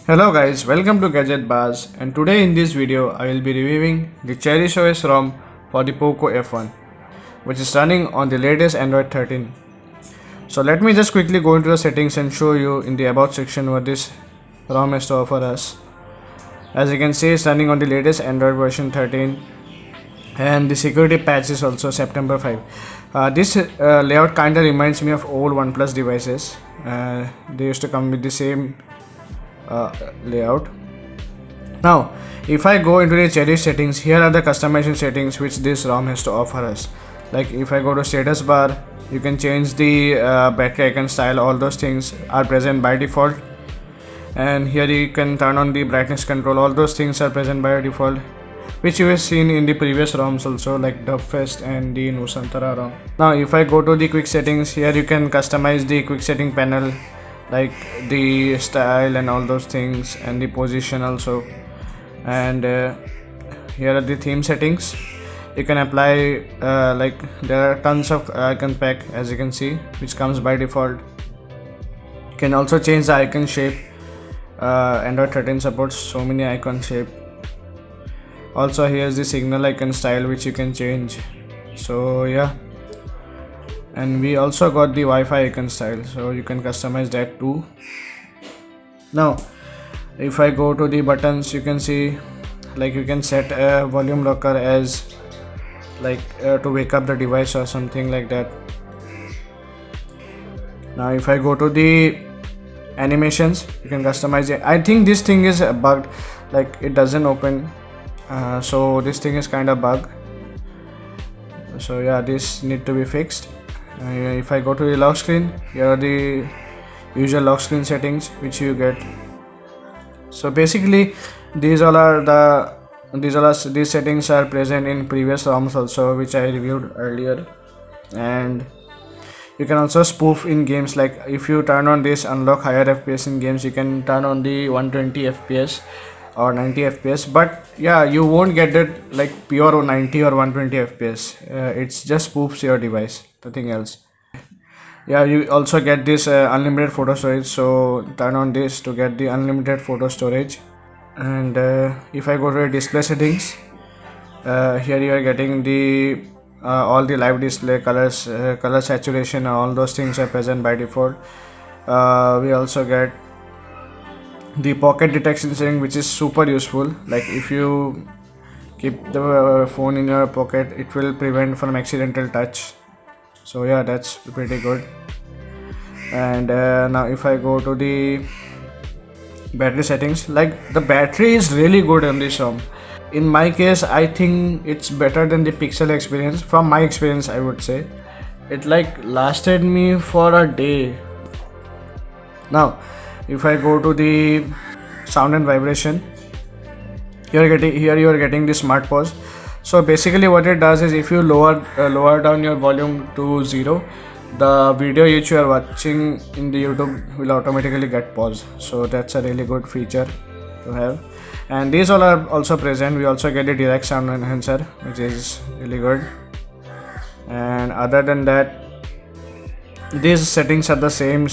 Hello guys, welcome to Gadget Bars, and today in this video I will be reviewing the Cherish OS ROM for the POCO F1, which is running on the latest Android 13. So let me just quickly go into the settings and show you in the about section what this ROM has to offer us. As you can see, it's running on the latest Android version 13, and the security patch is also September 5. This layout kinda reminds me of old OnePlus devices. They used to come with the same layout. Now, if I go into the Cherish settings, here are the customization settings which this ROM has to offer us. Like if I go to status bar, you can change the battery icon style. All those things are present by default. And here you can turn on the brightness control. All those things are present by default, which you have seen in the previous ROMs also, like Dubfest and the Nusantara ROM. Now, if I go to the quick settings, here you can customize the quick setting panel, like the style and all those things, and the position also. And here are the theme settings. You can apply like there are tons of icon pack, as you can see, which comes by default. You can also change the icon shape. Android 13 supports so many icon shape. Also, here's the signal icon style which you can change. So yeah, and we also got the Wi-Fi icon style, so you can customize that too. Now if I go to the buttons, you can see like you can set a volume locker as like to wake up the device or something like that. Now if I go to the animations, you can customize it. I think this thing is bugged, like it doesn't open, so this thing is kind of bugged. So yeah, this need to be fixed. If I go to the lock screen, here are the usual lock screen settings which you get. So basically these settings are present in previous ROMs also, which I reviewed earlier. And you can also spoof in games, like if you turn on this unlock higher FPS in games, you can turn on the 120 FPS or 90 FPS, but yeah, you won't get that like pure 90 or 120 FPS. It's just spoofs your device, nothing else. Yeah, you also get this unlimited photo storage, so turn on this to get the unlimited photo storage. And if I go to the display settings, here you are getting the all the live display colors, color saturation, all those things are present by default. We also get the pocket detection setting, which is super useful. Like if you keep the phone in your pocket, it will prevent from accidental touch. So yeah, that's pretty good. And now if I go to the battery settings, like the battery is really good on this ROM. In my case, I think it's better than the Pixel experience. From my experience, I would say it like lasted me for a day. Now if I go to the sound and vibration, here you are getting the smart pause. So basically what it does is if you lower down your volume to 0, the video which you are watching in the YouTube will automatically get paused. So that's a really good feature to have. And these all are also present. We also get a direct sound enhancer, which is really good. And other than that, these settings are the same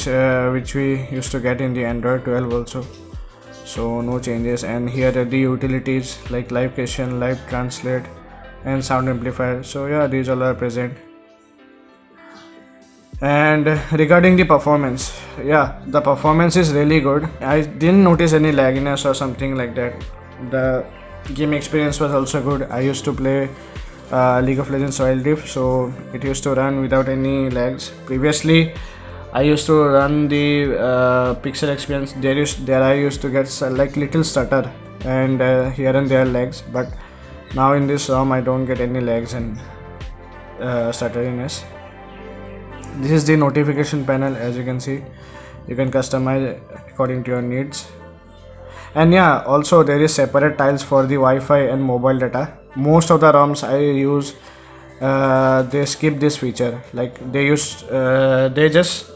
which we used to get in the Android 12 also, so no changes. And here are the utilities like live caption, live translate, and sound amplifier. So yeah, these all are present. And regarding the performance, yeah, the performance is really good. I didn't notice any lagginess or something like that. The game experience was also good. I used to play League of Legends Wild Rift, so it used to run without any lags. Previously I used to run the Pixel experience. There I used to get like little stutter and here and there lags, but now in this ROM I don't get any lags and stutteriness. This is the notification panel. As you can see, you can customize according to your needs. And yeah, also there is separate tiles for the Wi-Fi and mobile data. Most of the ROMs I use, they skip this feature. Like they just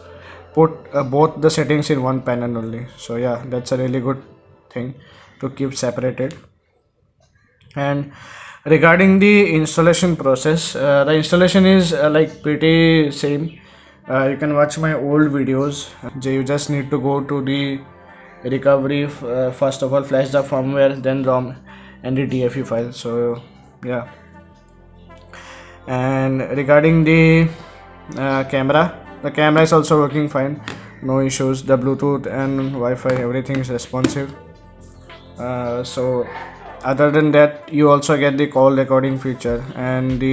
put both the settings in one panel only. So yeah, that's a really good thing to keep separated. And regarding the installation process, the installation is like pretty same. You can watch my old videos. You just need to go to the recovery. First of all, flash the firmware, then ROM and the TFE file. So yeah. And regarding the camera, the camera is also working fine, no issues. The Bluetooth and Wi-Fi, everything is responsive. So other than that, you also get the call recording feature, and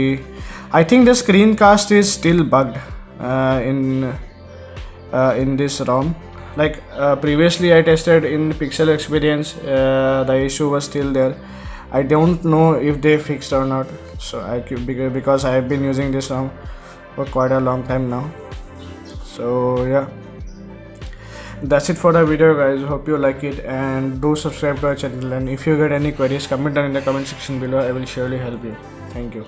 I think the screencast is still bugged in this ROM. Like previously I tested in Pixel Experience, the issue was still there. I don't know if they fixed or not. So because I have been using this ROM for quite a long time now. So yeah, that's it for the video, guys. Hope you like it, and do subscribe to our channel. And if you get any queries, comment down in the comment section below. I will surely help you. Thank you.